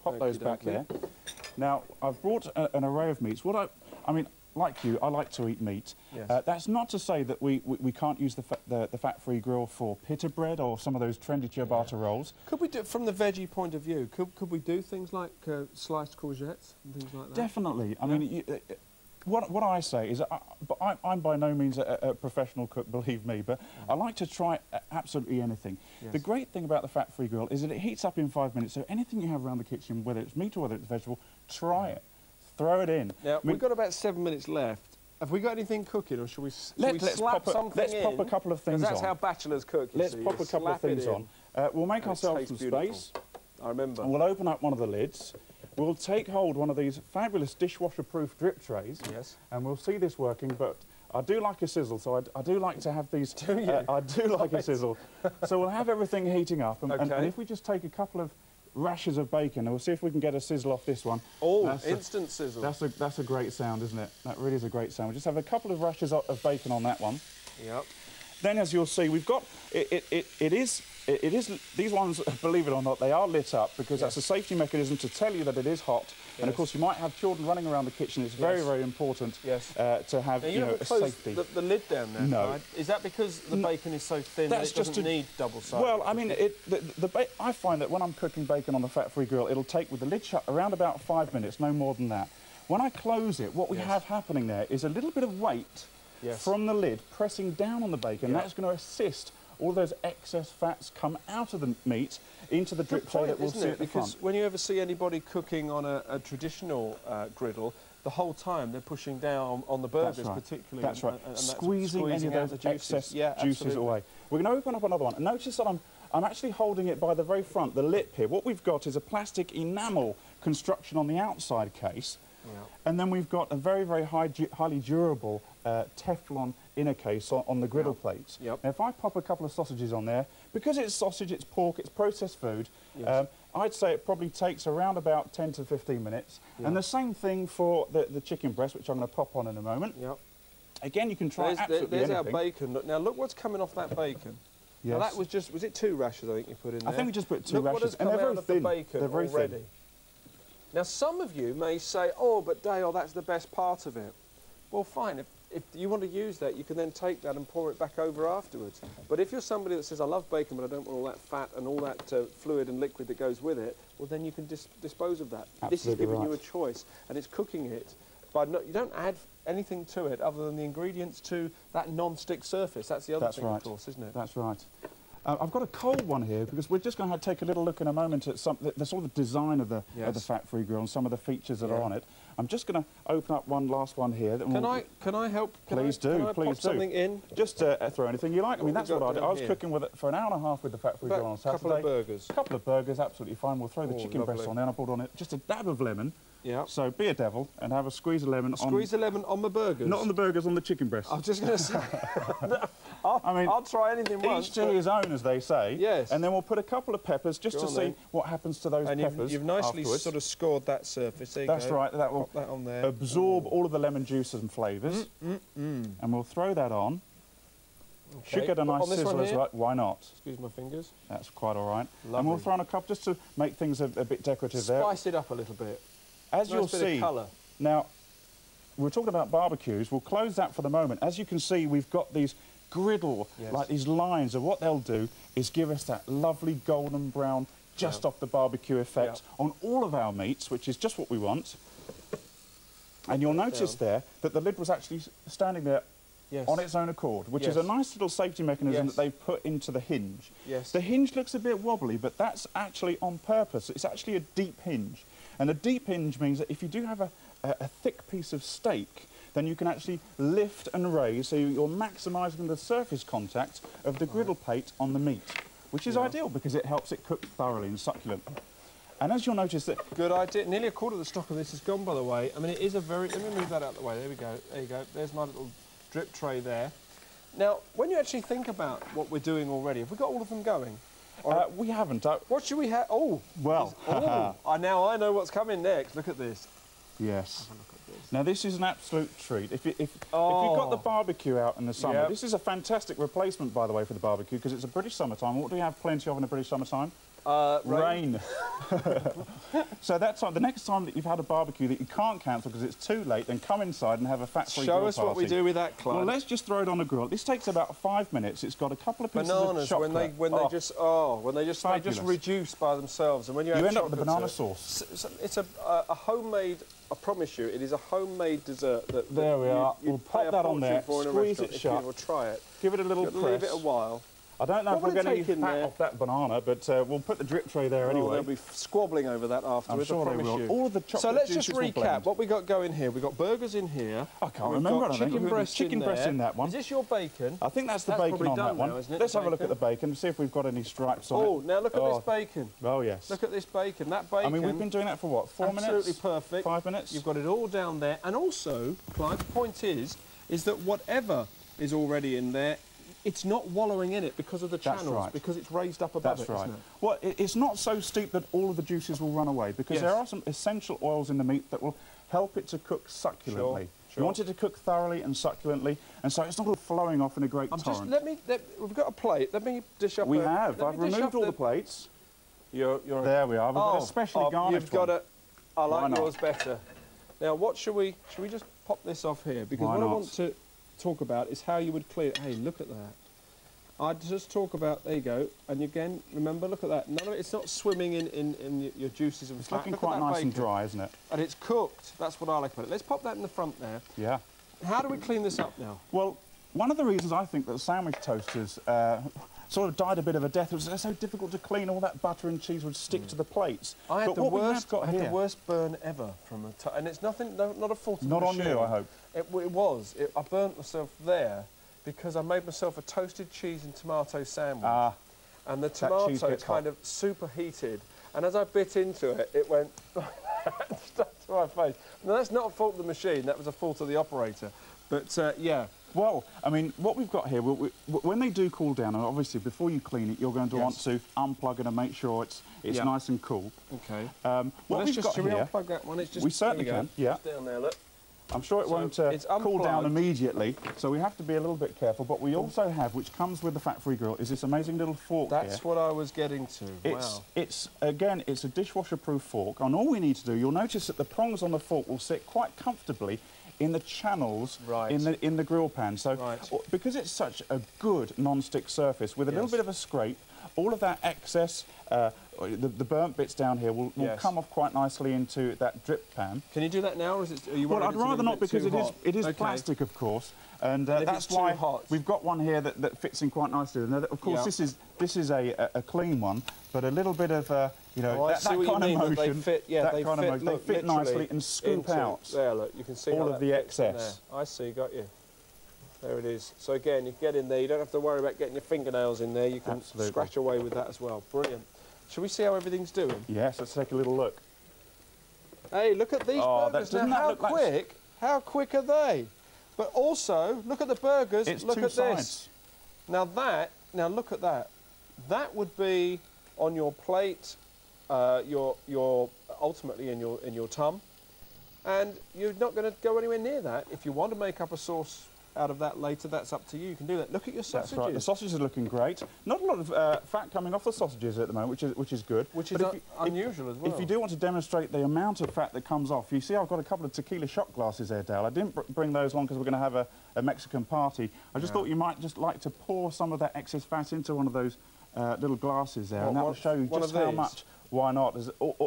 pop those back there. Now, I've brought an array of meats. I mean, like you, I like to eat meat. Yes. That's not to say that we can't use the fat-free grill for pita bread or some of those trendy ciabatta rolls. Could we do, from the veggie point of view, could we do things like sliced courgettes and things like that? Definitely. I mean, what I say is, I'm by no means a professional cook, believe me, but I like to try absolutely anything. Yes. The great thing about the fat-free grill is that it heats up in 5 minutes, so anything you have around the kitchen, whether it's meat or whether it's vegetable, try it. Throw it in. Now, we've got about 7 minutes left. Have we got anything cooking, or should we slap something let's in? pop a couple of things on. That's how bachelors cook, you Let's see. pop a couple of things on. We'll make ourselves some space. I remember. And we'll open up one of the lids. We'll take hold one of these fabulous dishwasher-proof drip trays. Yes. And we'll see this working, but I do like a sizzle, so I do like to have these... Do you? I do like a sizzle. So we'll have everything heating up, and if we just take a couple of rashers of bacon, and we'll see if we can get a sizzle off this one. Oh, instant sizzle. That's a great sound, isn't it? That really is a great sound. We'll just have a couple of rashers of bacon on that one. Yep. Then, as you'll see, we've got it is these ones, believe it or not, they are lit up because that's a safety mechanism to tell you that it is hot. Yes. And of course, you might have children running around the kitchen. It's very, very important to have a safety. The lid down there. No. Right? Is that because the bacon is so thin that it doesn't need double-sided? Well, I mean, I find that when I'm cooking bacon on the fat-free grill, it'll take with the lid shut around about 5 minutes, no more than that. When I close it, what we have happening there is a little bit of weight from the lid pressing down on the bacon. That's going to assist all those excess fats come out of the meat into the drip tray that we'll see at the front. Because when you ever see anybody cooking on a traditional griddle, the whole time they're pushing down on the burgers, particularly. That's right. And squeezing any of those excess juices away. We're going to open up another one. And notice that I'm actually holding it by the very front, the lip here. What we've got is a plastic enamel construction on the outside case. And then we've got a very, very highly durable Teflon inner case on the griddle plates. Now, if I pop a couple of sausages on there, because it's sausage, it's pork, it's processed food, I'd say it probably takes around about 10 to 15 minutes. And the same thing for the chicken breast, which I'm going to pop on in a moment. Again, you can try absolutely anything. There's our bacon. Look, now, look what's coming off that bacon. Now, that was just, was it 2 rashers, I think you put in there? I think we just put 2 rashers. What has come out of the bacon They're very already? thin. Now, some of you may say, oh, but Dale, that's the best part of it. Well, fine. If you want to use that, you can then take that and pour it back over afterwards. But if you're somebody that says, I love bacon, but I don't want all that fat and all that fluid and liquid that goes with it, well, then you can dispose of that. Absolutely this is giving you a choice, and it's cooking it. But you don't add anything to it other than the ingredients to that non-stick surface. That's the other thing, of course, isn't it? That's right. I've got a cold one here because we're just going to take a little look in a moment at the sort of design of the fat-free grill and some of the features that are on it. I'm just going to open up one last one here. Can I help? Please do. Can I pop something in? Just throw anything you like. I mean, that's what I did. I was cooking with it for an hour and a half with the fat-free grill on Saturday. A couple of burgers. A couple of burgers, absolutely fine. We'll throw the chicken breast on there, and I put on it just a dab of lemon. So be a devil and have a squeeze of lemon. Squeeze of lemon on the burgers? Not on the burgers, on the chicken breast. I was just going to say. I'll try anything once. Each to his own, as they say. Yes. And then we'll put a couple of peppers just to see what happens to those peppers. And you've nicely sort of scored that surface. There you That's right. That will pop that on there. Absorb all of the lemon juices and flavours. And we'll throw that on. Should get a nice sizzle as well. Why not? Excuse my fingers. That's quite all right. Lovely. And we'll throw on a cup just to make things a bit decorative there. Spice it up a little bit. As you'll see, now, we're talking about barbecues. We'll close that for the moment. As you can see, we've got these griddle, like these lines, of what they'll do is give us that lovely golden brown, just off the barbecue effect on all of our meats, which is just what we want. And you'll notice there that the lid was actually standing there on its own accord, which is a nice little safety mechanism that they've put into the hinge. The hinge looks a bit wobbly, but that's actually on purpose. It's actually a deep hinge. And a deep hinge means that if you do have a thick piece of steak, then you can actually lift and raise, so you're maximising the surface contact of the griddle plate on the meat, which is ideal because it helps it cook thoroughly and succulent. And as you'll notice that... Good idea. Nearly a quarter of the stock of this is gone, by the way. I mean, it is a very... Let me move that out of the way. There we go. There you go. There's my little drip tray there. Now, when you actually think about what we're doing already, have we got all of them going? We haven't. What should we have? Oh, well. Now I know what's coming next. Look at this. Yes. Have a look at this. Now this is an absolute treat. If you've got the barbecue out in the summer, this is a fantastic replacement, by the way, for the barbecue because it's a British summertime. What do we have plenty of in the British summertime? Rain. So that's the next time that you've had a barbecue that you can't cancel because it's too late, then come inside and have a fat-free grill party. Show us what we do with that, Clyde. Well, let's just throw it on a grill. This takes about 5 minutes. It's got a couple of pieces of chocolate. when they just reduce by themselves, and when you end up with the banana sauce. It's a homemade. I promise you, it is a homemade dessert. There we are. We'll pop that on there. Squeeze it shut. We'll try it. Give it a little press. Leave it a while. I don't know if we're going to get fat off that banana, but we'll put the drip tray there anyway. They'll be squabbling over that afterwards, I'm sure I promise they will. you. All of the chocolate so let's just juices recap what we got going here. We've got burgers in here. I can't remember. Chicken breast in that one. Is this your bacon? I think that's the bacon on that one. Now, isn't it, let's have a look at the bacon and see if we've got any stripes on it. Oh, now look at this bacon. Oh, yes. Look at this bacon. That bacon. I mean, we've been doing that for what, 4 minutes? Absolutely perfect. 5 minutes? You've got it all down there. And also, Clive, the point is that whatever is already in there, it's not wallowing in it because of the channels, because it's raised up above it, isn't it? Well, it's not so steep that all of the juices will run away, because there are some essential oils in the meat that will help it to cook succulently. You want it to cook thoroughly and succulently, and so it's not all flowing off in a great torrent. We've got a plate. Let me dish up. I've removed all the plates. There we are. We've got a specially garnished one. I like yours better. Now, what should we just pop this off here? Because what I want to talk about is how you would clear it. Hey, look at that. I'd just talk about, there you go, and again, remember, look at that. None of it, it's not swimming in your juices and fat. It's looking quite nice and dry, isn't it? And it's cooked. That's what I like about it. Let's pop that in the front there. Yeah. How do we clean this up now? Well, one of the reasons I think that sandwich toasters sort of died a bit of a death was they're so difficult to clean. All that butter and cheese would stick to the plates. I had the worst burn ever from and it's nothing, not a fault of the machine. Not on you, I hope. It was. I burnt myself there because I made myself a toasted cheese and tomato sandwich. And the tomato kind of superheated. And as I bit into it, it went stuck to my face. Now, that's not a fault of the machine. That was a fault of the operator. But, yeah. Well, I mean, what we've got here, when they do cool down, and obviously before you clean it, you're going to want to unplug it and make sure it's nice and cool. Okay. What we've got here, unplug that one? It's just, we certainly can. Yeah. It's down there, look. I'm sure it won't cool down immediately, so we have to be a little bit careful. But we also have, which comes with the fat-free grill, is this amazing little fork here. That's what I was getting to. Again, it's a dishwasher-proof fork, and all we need to do, you'll notice that the prongs on the fork will sit quite comfortably in the channels in the grill pan. So because it's such a good non-stick surface, with a little bit of a scrape, all of that excess, the burnt bits down here will come off quite nicely into that drip pan. Can you do that now, or is it? Well, I'd rather not, because it is plastic, of course, and that's why we've got one here that fits in quite nicely. And of course, this is a clean one, but a little bit of you know, that kind of motion. They fit nicely and scoop out. There, look, you can see all of the excess. I see, got you. There it is. So again, you get in there, you don't have to worry about getting your fingernails in there, you can scratch away with that as well. Brilliant. Shall we see how everything's doing? Yes, let's take a little look. Hey, look at these burgers now, how quick are they? But also, look at the burgers, look at this. Now look at that. That would be on your plate, your ultimately in your tum, and you're not going to go anywhere near that. If you want to make up a sauce out of that later, that's up to you. You can do that. Look at your sausages. That's right. The sausages are looking great. Not a lot of fat coming off the sausages at the moment, which is good. Which is unusual as well. If you do want to demonstrate the amount of fat that comes off, you see I've got a couple of tequila shot glasses there, Dale. I didn't bring those along because we're going to have a Mexican party. I just thought you might just like to pour some of that excess fat into one of those little glasses there, and that will show you just how much. Why not?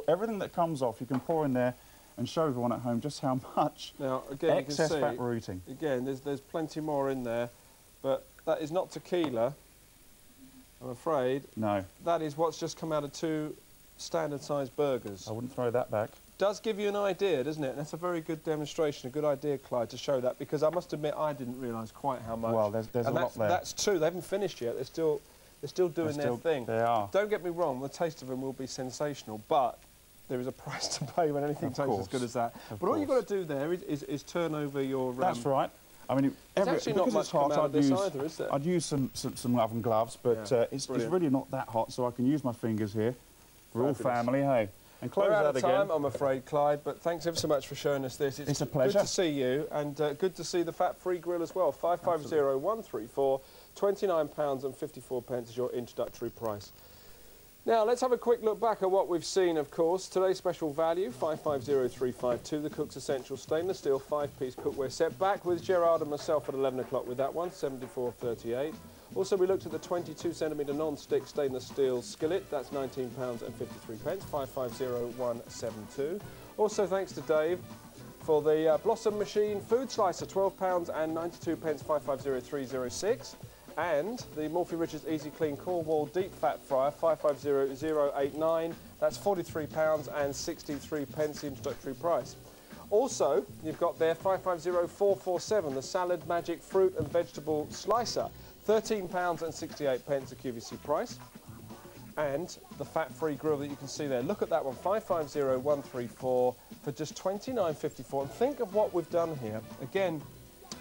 Everything that comes off, you can pour in there and show everyone at home just how much excess fat we're eating. Again, there's plenty more in there, but that is not tequila, I'm afraid. No. That is what's just come out of 2 standard-sized burgers. I wouldn't throw that back. Does give you an idea, doesn't it? And that's a very good demonstration, a good idea, Clyde, to show that, because I must admit I didn't realise quite how much. Well, there's a lot there. That's 2. They haven't finished yet. They're still doing their thing. They are. Don't get me wrong, the taste of them will be sensational, but there is a price to pay when anything tastes as good as that. But all you've got to do there is turn over your... That's right. I mean, it's actually not much hot out of this either, is there? I'd use some oven gloves, but it's really not that hot, so I can use my fingers here. We're all family, hey. And close that again. We're out of time, I'm afraid, Clyde, but thanks ever so much for showing us this. It's a pleasure. Good to see you, and good to see the fat-free grill as well. 550134, £29.54 is your introductory price. Now, let's have a quick look back at what we've seen, of course. Today's special value, 550352, the Cook's Essential Stainless Steel 5-piece cookware set. Back with Gerard and myself at 11 o'clock with that one, 74.38. Also, we looked at the 22cm non-stick stainless steel skillet. That's £19.53, 550172. Also, thanks to Dave for the Blossom Machine food slicer, £12.92, 550306. And the Morphy Richards Easy Clean Core Wall Deep Fat Fryer, 550089. That's £43.63, the introductory price. Also, you've got there 550447, the Salad Magic Fruit and Vegetable Slicer, £13.68, the QVC price. And the Fat Free Grill that you can see there. Look at that one, 550134 for just £29.54. And think of what we've done here. Again,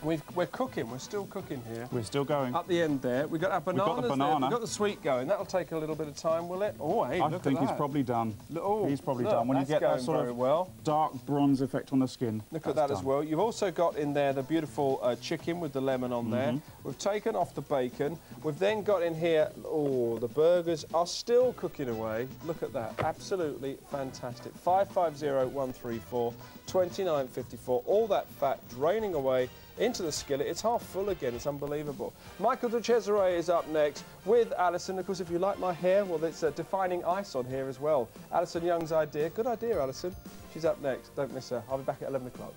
we're cooking, we're still cooking here. We're still going. Up the end there, we've got our bananas. We've got the banana. There. We've got the sweet going. That'll take a little bit of time, will it? Oh, hey, look at that. I think he's probably done. He's probably look, done. When you get that sort of dark bronze effect on the skin. Look at that as well. You've also got in there the beautiful chicken with the lemon on there. We've taken off the bacon. We've then got in here, oh, the burgers are still cooking away. Look at that, absolutely fantastic. 550134, £29.54. All that fat draining away into the skillet. It's half full again. It's unbelievable. Michael de Cesare is up next with Alison. Of course, if you like my hair, well, it's defining ice on here as well. Alison Young's idea. Good idea, Alison. She's up next. Don't miss her. I'll be back at 11 o'clock.